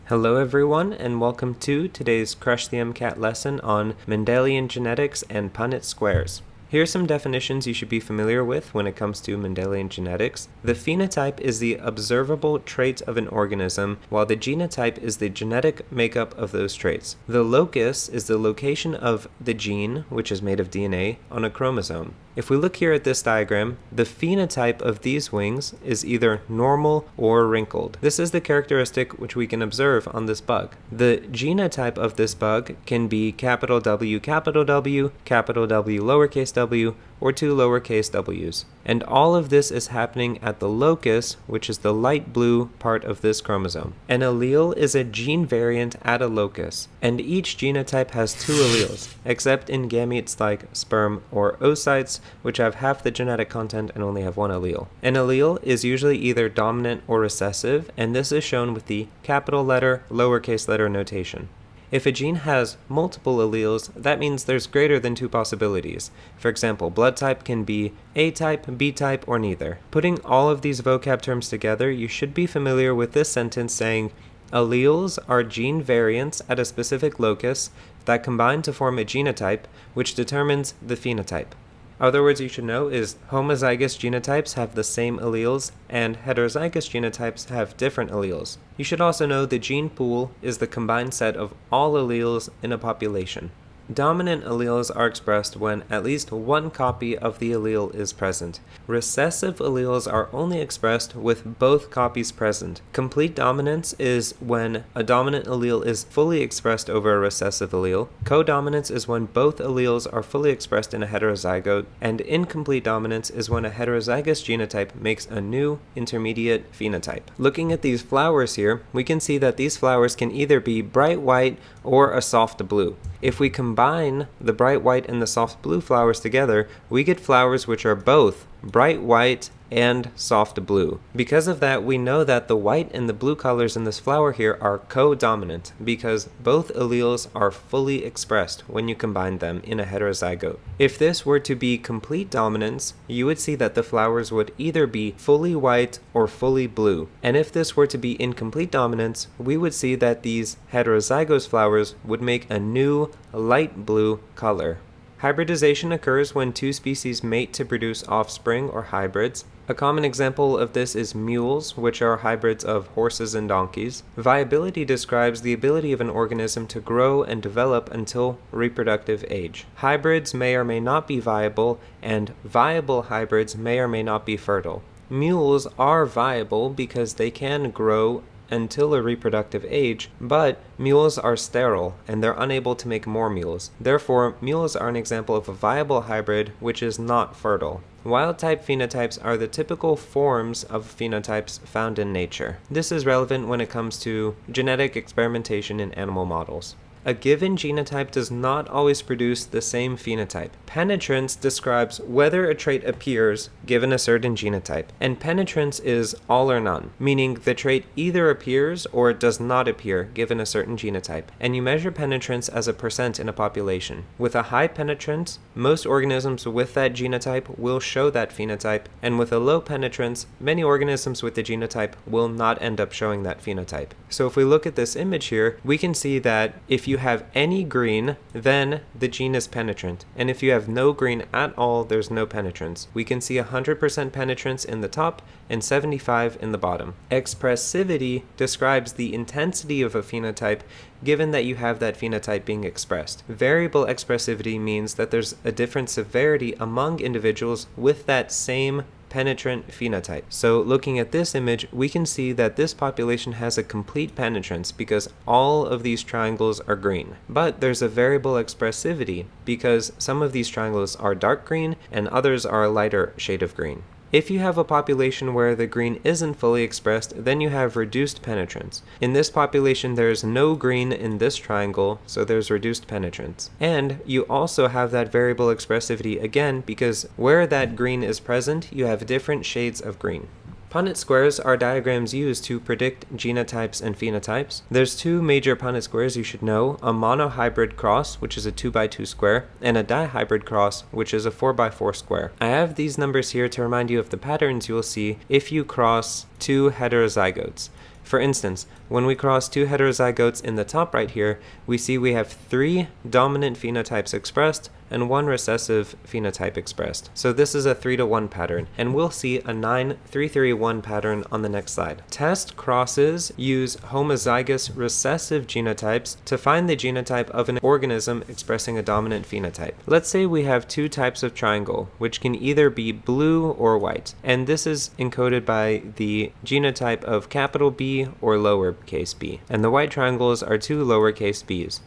Hello everyone, and welcome to today's Crush the MCAT lesson on Mendelian genetics and Punnett squares. Here are some definitions you should be familiar with when it comes to Mendelian genetics. The phenotype is the observable traits of an organism, while the genotype is the genetic makeup of those traits. The locus is the location of the gene, which is made of DNA, on a chromosome. If we look here at this diagram, the phenotype of these wings is either normal or wrinkled. This is the characteristic which we can observe on this bug. The genotype of this bug can be capital W, capital W, capital W, lowercase w, or two lowercase w's. And all of this is happening at the locus, which is the light blue part of this chromosome. An allele is a gene variant at a locus, and each genotype has two alleles, except in gametes like sperm or oocytes, which have half the genetic content and only have one allele. An allele is usually either dominant or recessive, and this is shown with the capital letter, lowercase letter notation. If a gene has multiple alleles, that means there's greater than two possibilities. For example, blood type can be A type, B type, or neither. Putting all of these vocab terms together, you should be familiar with this sentence saying, alleles are gene variants at a specific locus that combine to form a genotype, which determines the phenotype. Other words you should know is homozygous genotypes have the same alleles and heterozygous genotypes have different alleles. You should also know the gene pool is the combined set of all alleles in a population. Dominant alleles are expressed when at least one copy of the allele is present. Recessive alleles are only expressed with both copies present. Complete dominance is when a dominant allele is fully expressed over a recessive allele. Codominance is when both alleles are fully expressed in a heterozygote. And incomplete dominance is when a heterozygous genotype makes a new intermediate phenotype. Looking at these flowers here, we can see that these flowers can either be bright white or a soft blue. If we combine the bright white and the soft blue flowers together, we get flowers which are both bright white and soft blue. Because of that, we know that the white and the blue colors in this flower here are co-dominant because both alleles are fully expressed when you combine them in a heterozygote. If this were to be complete dominance, you would see that the flowers would either be fully white or fully blue. And if this were to be incomplete dominance, we would see that these heterozygous flowers would make a new light blue color. Hybridization occurs when two species mate to produce offspring or hybrids. A common example of this is mules, which are hybrids of horses and donkeys. Viability describes the ability of an organism to grow and develop until reproductive age. Hybrids may or may not be viable, and viable hybrids may or may not be fertile. Mules are viable because they can grow until a reproductive age, but mules are sterile and they're unable to make more mules. Therefore, mules are an example of a viable hybrid which is not fertile. Wild-type phenotypes are the typical forms of phenotypes found in nature. This is relevant when it comes to genetic experimentation in animal models. A given genotype does not always produce the same phenotype. Penetrance describes whether a trait appears given a certain genotype, and penetrance is all or none, meaning the trait either appears or does not appear given a certain genotype, and you measure penetrance as a percent in a population. With a high penetrance, most organisms with that genotype will show that phenotype, and with a low penetrance, many organisms with the genotype will not end up showing that phenotype. So if we look at this image here, we can see that if you have any green, then the gene is penetrant. And if you have no green at all, there's no penetrance. We can see 100% penetrance in the top and 75% in the bottom. Expressivity describes the intensity of a phenotype given that you have that phenotype being expressed. Variable expressivity means that there's a different severity among individuals with that same penetrant phenotype. So looking at this image, we can see that this population has a complete penetrance because all of these triangles are green. But there's a variable expressivity because some of these triangles are dark green and others are a lighter shade of green. If you have a population where the green isn't fully expressed, then you have reduced penetrance. In this population, there's no green in this triangle, so there's reduced penetrance. And you also have that variable expressivity again because where that green is present, you have different shades of green. Punnett squares are diagrams used to predict genotypes and phenotypes. There's two major Punnett squares you should know, a monohybrid cross, which is a 2x2 square, and a dihybrid cross, which is a 4x4 square. I have these numbers here to remind you of the patterns you will see if you cross two heterozygotes. For instance, When we cross two heterozygotes in the top right here, we see we have 3 dominant phenotypes expressed and 1 recessive phenotype expressed. So this is a 3-to-1 pattern, and we'll see a 9-3-3-1 pattern on the next slide. Test crosses use homozygous recessive genotypes to find the genotype of an organism expressing a dominant phenotype. Let's say we have 2 types of triangle, which can either be blue or white, and this is encoded by the genotype of capital B or lowercase b, and the white triangles are 2 lowercase b's.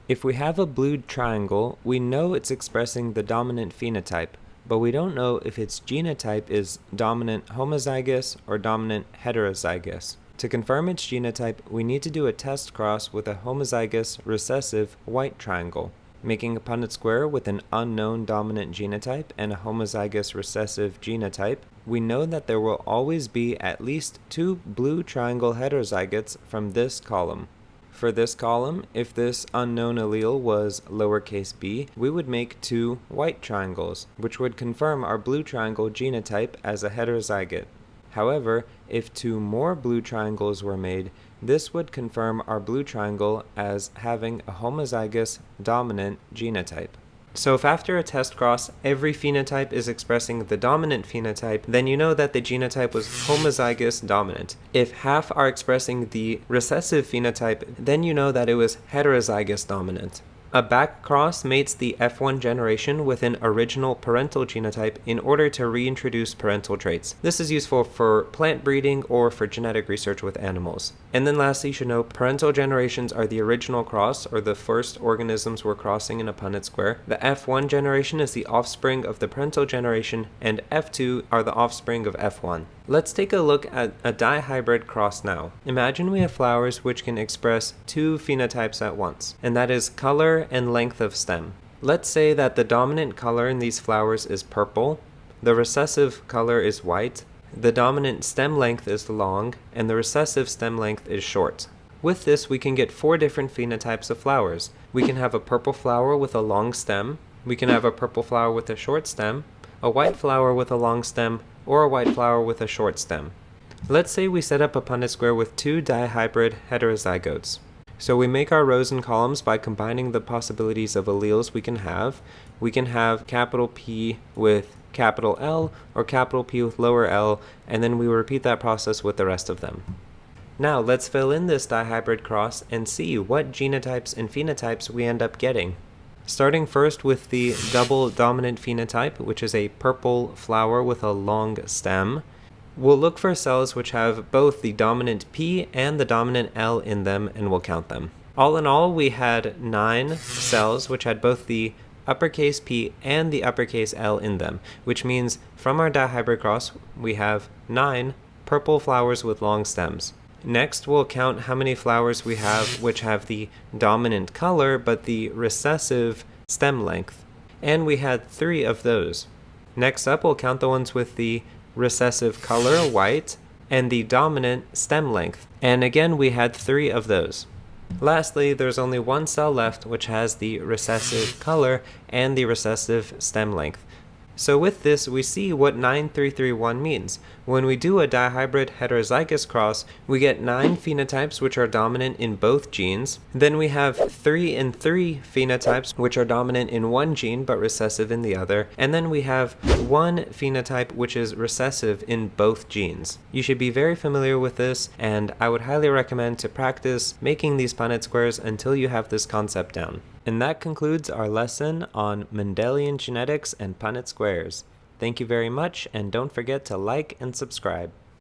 If we have a blue triangle, we know it's expressing the dominant phenotype, but we don't know if its genotype is dominant homozygous or dominant heterozygous. To confirm its genotype, we need to do a test cross with a homozygous recessive white triangle. Making a Punnett square with an unknown dominant genotype and a homozygous recessive genotype, we know that there will always be at least 2 blue triangle heterozygotes from this column. For this column, if this unknown allele was lowercase b, we would make 2 white triangles, which would confirm our blue triangle genotype as a heterozygote. However, if 2 more blue triangles were made, this would confirm our blue triangle as having a homozygous dominant genotype. So if after a test cross, every phenotype is expressing the dominant phenotype, then you know that the genotype was homozygous dominant. If half are expressing the recessive phenotype, then you know that it was heterozygous dominant. A back cross mates the F1 generation with an original parental genotype in order to reintroduce parental traits. This is useful for plant breeding or for genetic research with animals. And then lastly, you should know parental generations are the original cross, or the first organisms we're crossing in a Punnett square. The F1 generation is the offspring of the parental generation, and F2 are the offspring of F1. Let's take a look at a dihybrid cross now. Imagine we have flowers which can express 2 phenotypes at once, and that is color and length of stem. Let's say that the dominant color in these flowers is purple, the recessive color is white, the dominant stem length is long, and the recessive stem length is short. With this, we can get 4 different phenotypes of flowers. We can have a purple flower with a long stem, we can have a purple flower with a short stem, a white flower with a long stem, or a white flower with a short stem. Let's say we set up a Punnett square with 2 dihybrid heterozygotes. So we make our rows and columns by combining the possibilities of alleles we can have. We can have capital P with capital L, or capital P with lower l, and then we repeat that process with the rest of them. Now let's fill in this dihybrid cross and see what genotypes and phenotypes we end up getting. Starting first with the double dominant phenotype, which is a purple flower with a long stem. We'll look for cells which have both the dominant P and the dominant L in them, and we'll count them. All in all, we had 9 cells which had both the uppercase P and the uppercase L in them, which means from our dihybrid cross, we have 9 purple flowers with long stems. Next, we'll count how many flowers we have which have the dominant color but the recessive stem length, and we had 3 of those. Next up, we'll count the ones with the recessive color, white, and the dominant stem length, and again we had 3 of those. Lastly, there's only 1 cell left which has the recessive color and the recessive stem length. So with this, we see what 9-3-3-1 means. When we do a dihybrid heterozygous cross, we get 9 phenotypes which are dominant in both genes. Then we have 3 and 3 phenotypes which are dominant in one gene but recessive in the other. And then we have 1 phenotype which is recessive in both genes. You should be very familiar with this, and I would highly recommend to practice making these Punnett squares until you have this concept down. And that concludes our lesson on Mendelian genetics and Punnett squares. Thank you very much, and don't forget to like and subscribe.